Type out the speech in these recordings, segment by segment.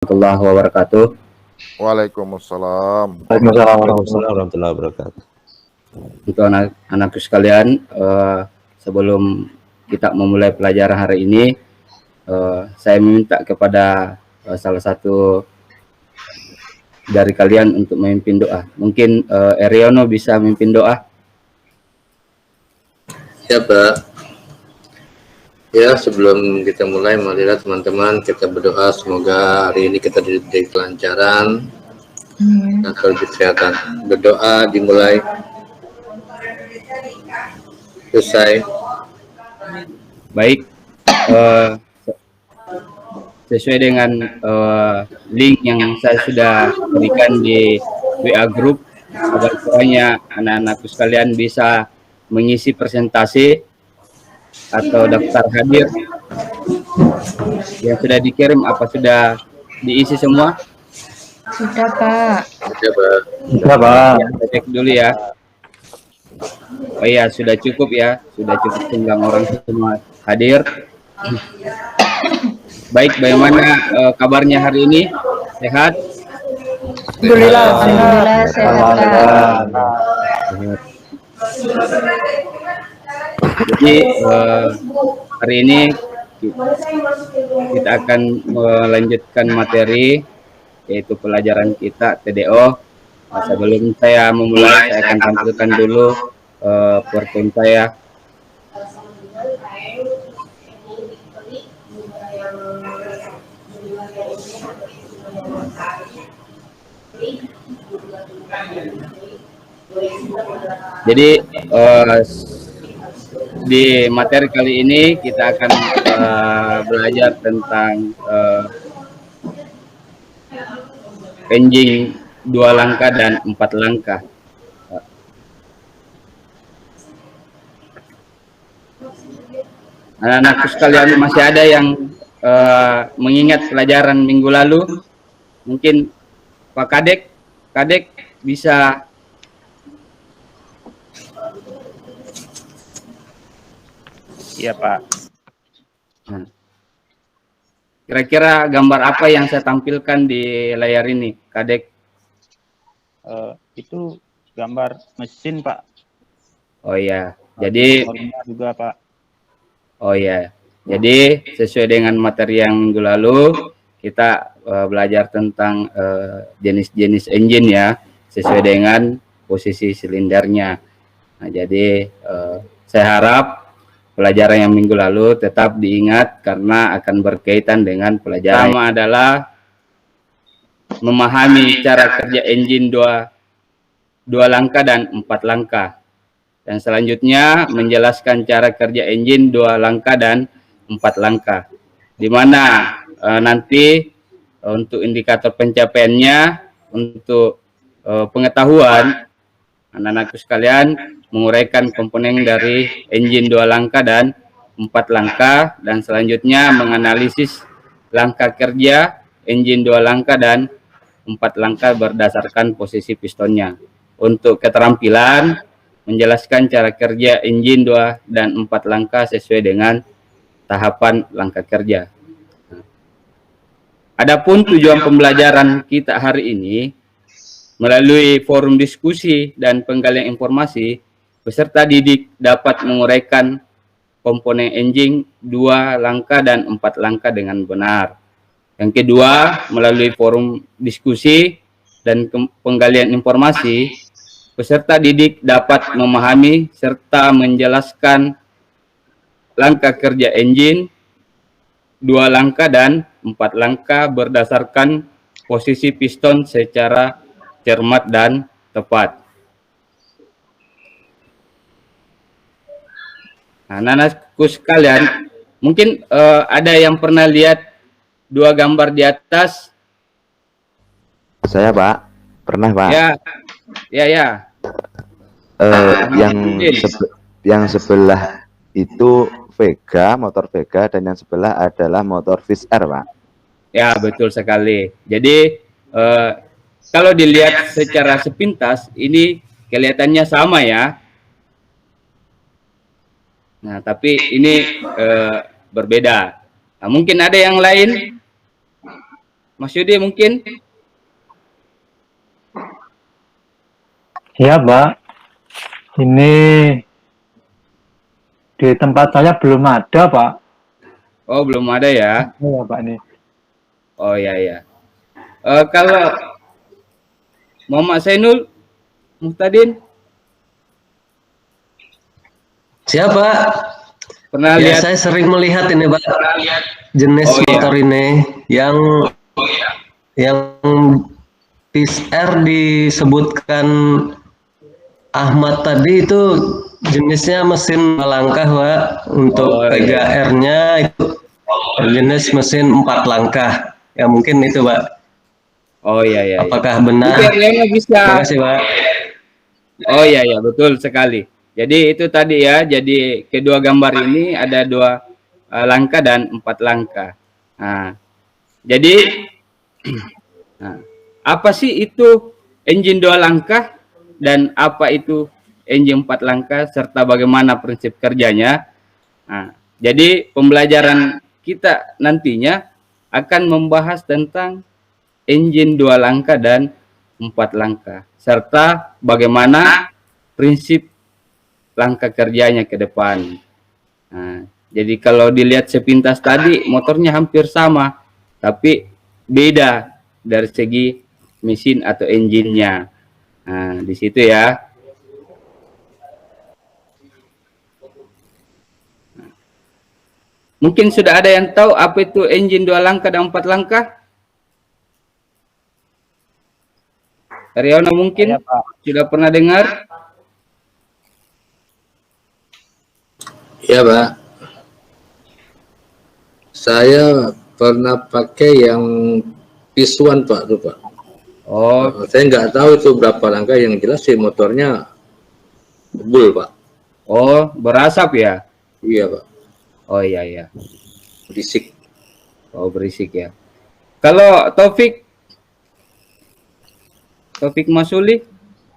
warahmatullahi wabarakatuh. Waalaikumsalam. Waalaikumsalam warahmatullahi wabarakatuh. Untuk anak-anakku sekalian, sebelum kita memulai pelajaran hari ini, saya meminta kepada salah satu dari kalian untuk memimpin doa. Mungkin Eriono bisa memimpin doa. Ya Pak. Ya, sebelum kita mulai, marilah teman-teman kita berdoa semoga hari ini kita diberi kelancaran dan kesehatan. Berdoa dimulai. Selesai. Baik, sesuai dengan link yang saya sudah berikan di WA Group, agar supaya anak-anakku sekalian bisa mengisi presentasi atau daftar hadir yang sudah dikirim. Apa sudah diisi semua? Sudah, Pak. Ya Pak. Sudah, Pak. Ya, saya cek dulu ya. Oh iya, sudah cukup ya, sudah cukup 9 orang semua hadir. Baik, bagaimana kabarnya hari ini? Sehat? Alhamdulillah sehat, Pak. Jadi hari ini kita akan melanjutkan materi, yaitu pelajaran kita TDO. Sebelum saya memulai, saya akan tampilkan dulu PowerPoint saya. Jadi di materi kali ini kita akan belajar tentang engine 2 langkah dan 4 langkah. Anak-anakku sekalian, masih ada yang mengingat pelajaran minggu lalu? Mungkin Pak Kadek bisa Iya Pak. Kira-kira gambar apa yang saya tampilkan di layar ini, Kadek? Itu gambar mesin Pak. Oh ya, jadi juga Pak. Oh ya, jadi sesuai dengan materi yang minggu lalu kita belajar tentang jenis-jenis engine ya, sesuai dengan posisi silindernya. Nah, jadi saya harap pelajaran yang minggu lalu tetap diingat karena akan berkaitan dengan pelajaran. Pertama adalah memahami cara kerja engine 2 langkah dan 4 langkah. Dan selanjutnya menjelaskan cara kerja engine 2 langkah dan 4 langkah. Di mana nanti untuk indikator pencapaiannya, untuk pengetahuan anak-anakku sekalian menguraikan komponen dari engine 2 langkah dan 4 langkah, dan selanjutnya menganalisis langkah kerja engine 2 langkah dan 4 langkah berdasarkan posisi pistonnya. Untuk keterampilan menjelaskan cara kerja engine 2 dan 4 langkah sesuai dengan tahapan langkah kerja. Adapun tujuan pembelajaran kita hari ini, melalui forum diskusi dan penggalian informasi, peserta didik dapat menguraikan komponen engine 2 langkah dan 4 langkah dengan benar. Yang kedua, melalui forum diskusi dan penggalian informasi, peserta didik dapat memahami serta menjelaskan langkah kerja engine 2 langkah dan 4 langkah berdasarkan posisi piston secara cermat dan tepat. Nah, anak-anakku sekalian, mungkin ada yang pernah lihat 2 gambar di atas? Saya Pak, pernah Pak. Ya. Yang sebelah itu Vega, motor Vega, dan yang sebelah adalah motor Fish Air, Pak. Ya, betul sekali. Jadi kalau dilihat secara sepintas, ini kelihatannya sama ya. Nah, tapi ini berbeda. Nah, mungkin ada yang lain Mas Yudi mungkin? Ya, Pak. Ini di tempat saya belum ada, Pak. Oh, belum ada ya. Iya, Pak, ini. Oh ya ya. Kalau Muhammad Zainul Muhtadin Siapa? pernah Ya, lihat? saya sering melihat ini, Pak. Jenis Oh, iya. motor ini yang PIS R disebutkan Ahmad tadi itu jenisnya mesin 2 langkah, Pak. Untuk Oh, Vega iya. R-nya itu jenis mesin 4 langkah. Ya mungkin itu, Pak. Oh iya ya. Apakah benar? Mungkin Riano bisa. Terima kasih, Pak. Oh iya ya, betul sekali. Jadi itu tadi ya. Jadi kedua gambar ini ada 2 langkah dan 4 langkah. Nah, jadi nah, apa sih itu engine 2 langkah dan apa itu engine 4 langkah serta bagaimana prinsip kerjanya? Nah, jadi pembelajaran kita nantinya akan membahas tentang engine 2 langkah dan 4 langkah serta bagaimana prinsip langkah kerjanya ke depan. Nah, jadi kalau dilihat sepintas tadi motornya hampir sama tapi beda dari segi mesin atau engine-nya. Nah, di situ ya. Mungkin sudah ada yang tahu apa itu engine 2 langkah dan 4 langkah? Riano mungkin Iya, Pak. sudah pernah dengar? Ya, Pak. Saya pernah pakai yang pisuan, Pak, tuh, Pak. Oh, Saya nggak tahu itu berapa langkah, yang jelas sih motornya ngebul, Pak. oh berasap ya? Iya, Pak. Oh iya ya. Berisik. Oh berisik ya. Kalau Taufik Masuli?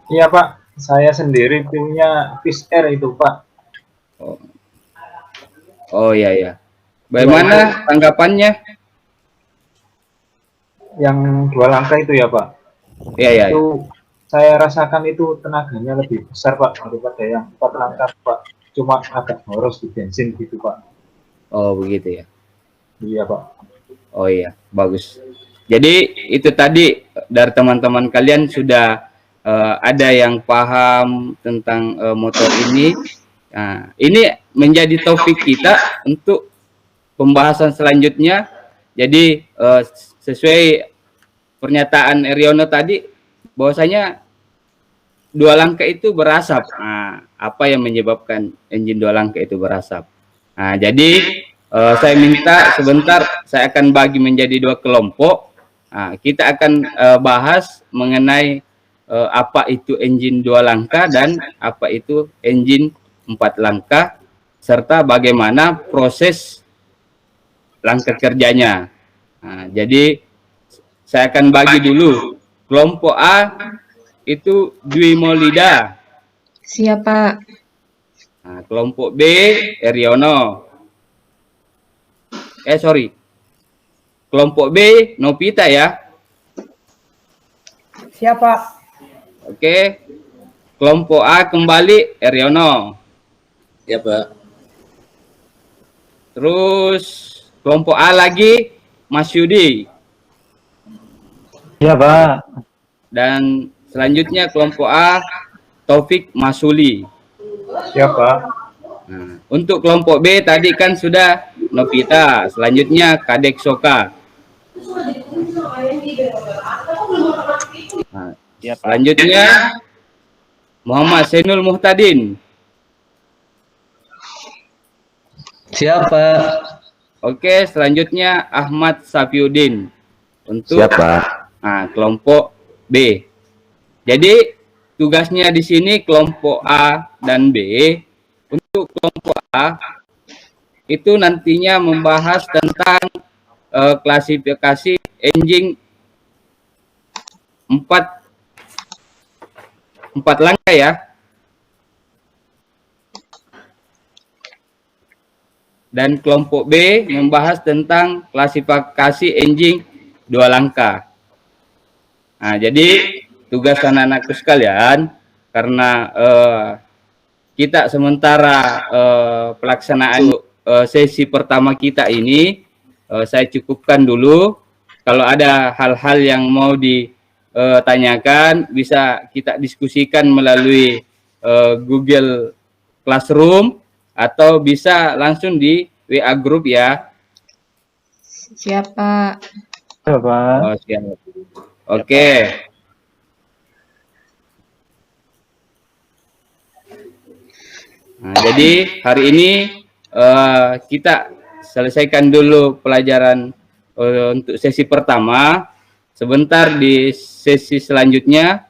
Iya Pak, saya sendiri punya PIS R itu Pak. Oh, oh iya ya. Bagaimana tanggapannya? Yang 2 langkah itu ya Pak. Iya ya. Itu saya rasakan itu tenaganya lebih besar Pak daripada yang 4 langkah Pak. Cuma agak boros di bensin gitu Pak. Oh begitu ya. Iya Pak. Oh iya, bagus. Jadi itu tadi dari teman-teman kalian sudah ada yang paham tentang motor ini. Nah, ini menjadi topik kita untuk pembahasan selanjutnya. Jadi sesuai pernyataan Eriono tadi, bahwasanya 2 langkah itu berasap. Nah, apa yang menyebabkan engine 2 langkah itu berasap? Nah, jadi saya minta sebentar, saya akan bagi menjadi 2 kelompok. Nah, kita akan bahas mengenai apa itu engine 2 langkah dan apa itu engine 4 langkah, serta bagaimana proses langkah kerjanya. Nah, jadi saya akan bagi dulu. Kelompok A itu Dwi Maulida. Siapa? Nah, kelompok B Eriono. Kelompok B Novita ya. Siapa? Oke. Kelompok A kembali Eriono. Ya, Pak. Terus kelompok A lagi Mas Yudi. Iya, Pak. Dan selanjutnya kelompok A Taufik Masuli. Ya Pak. Nah, untuk kelompok B tadi kan sudah Novita, selanjutnya Kadek Soka. Nah, Iya, Pak. selanjutnya Muhammad Zainul Muhtadin. Siapa? Oke, selanjutnya Ahmad Safiuddin untuk Siapa? nah, kelompok B. Jadi tugasnya di sini kelompok A dan B. Untuk kelompok A itu nantinya membahas tentang klasifikasi engine 4 langkah ya. Dan kelompok B membahas tentang klasifikasi engine 2 langkah. Nah, jadi tugas anak-anakku sekalian, karena kita sementara pelaksanaan sesi pertama kita ini, saya cukupkan dulu. Kalau ada hal-hal yang mau ditanyakan, bisa kita diskusikan melalui Google Classroom atau bisa langsung di WA Group ya. Siap, Pak. Ya, Pak. Oh, siap. Oke. Nah, jadi hari ini kita selesaikan dulu pelajaran untuk sesi pertama. Sebentar di sesi selanjutnya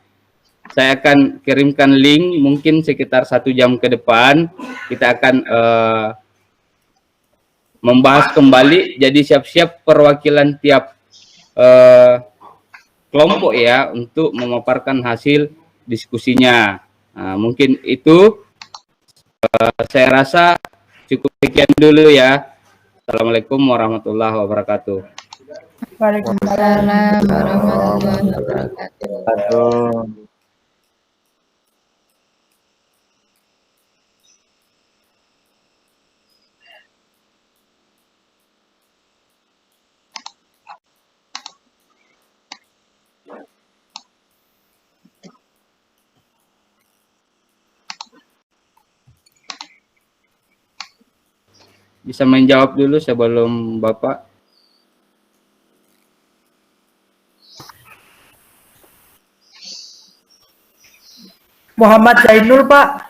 saya akan kirimkan link, mungkin sekitar 1 jam ke depan kita akan membahas kembali. Jadi siap-siap perwakilan tiap kelompok ya untuk memaparkan hasil diskusinya. Nah, mungkin itu saya rasa cukup sekian dulu ya. Assalamualaikum warahmatullahi wabarakatuh. Waalaikumsalam warahmatullahi wabarakatuh. Aduh. Bisa menjawab dulu sebelum Bapak. Muhammad Zainul, Pak.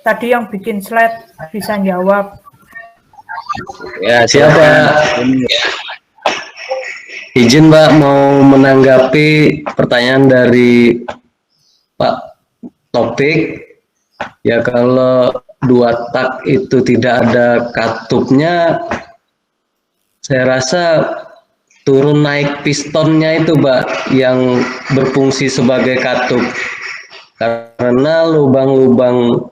Tadi yang bikin slide bisa jawab. Ya, Siapa? Izin Pak mau menanggapi pertanyaan dari Pak Topik. Ya kalau 2 tak itu tidak ada katupnya, saya rasa turun naik pistonnya itu Pak yang berfungsi sebagai katup. Karena lubang-lubang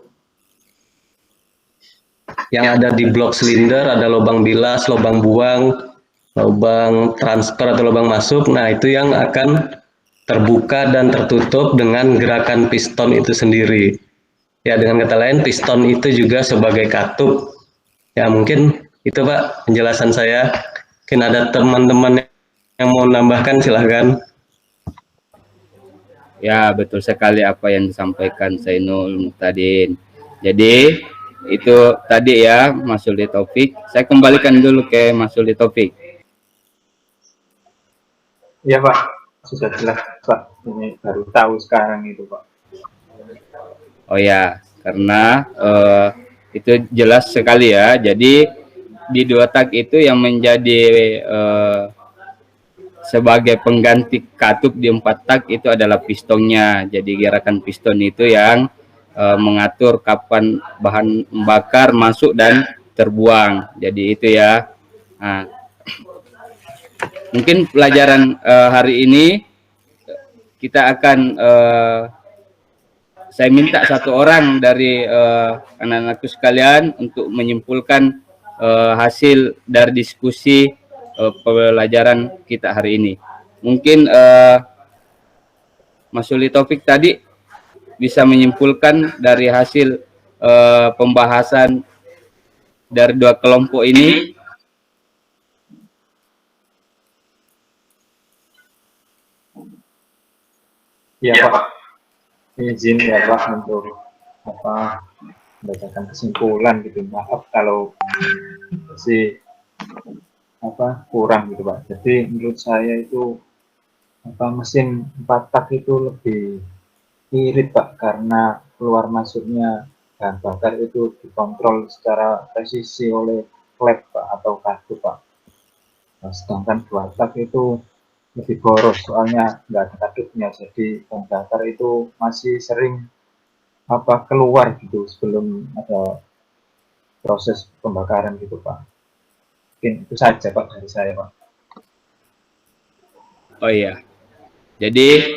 yang ada di blok silinder, ada lubang bilas, lubang buang, lubang transfer atau lubang masuk, nah itu yang akan terbuka dan tertutup dengan gerakan piston itu sendiri. Ya dengan kata lain piston itu juga sebagai katup. Ya mungkin itu Pak penjelasan saya. Mungkin ada teman-teman yang mau nambahkan silahkan. Ya, betul sekali apa yang disampaikan Zainul Muhtadin. Jadi itu tadi ya Mas Suli Taufik. Saya kembalikan dulu ke Mas Suli Taufik. Iya Pak, sudah jelas Pak. Ini baru tahu sekarang itu Pak. Oh ya, karena itu jelas sekali ya. Jadi di 2 tak itu yang menjadi sebagai pengganti katup di 4 tak itu adalah pistonnya. Jadi gerakan piston itu yang mengatur kapan bahan bakar masuk dan terbuang. Jadi itu ya. Nah, mungkin pelajaran hari ini kita akan saya minta 1 orang dari anak-anakku sekalian untuk menyimpulkan hasil dari diskusi pelajaran kita hari ini. Mungkin Mas Suli Taufik tadi bisa menyimpulkan dari hasil pembahasan dari 2 kelompok ini. Iya Pak, izin ya Pak untuk membacakan kesimpulan gitu. Maaf kalau masih kurang gitu Pak. Jadi menurut saya itu mesin 4 tak itu lebih irit Pak, karena keluar masuknya bahan bakar itu dikontrol secara presisi oleh klep Pak atau katup Pak. Nah, sedangkan 2 tak itu lebih boros, soalnya nggak ada kadupnya, jadi bahan bakar itu masih sering keluar gitu sebelum ada proses pembakaran gitu Pak. Mungkin itu saja Pak dari saya Pak. Oh iya, jadi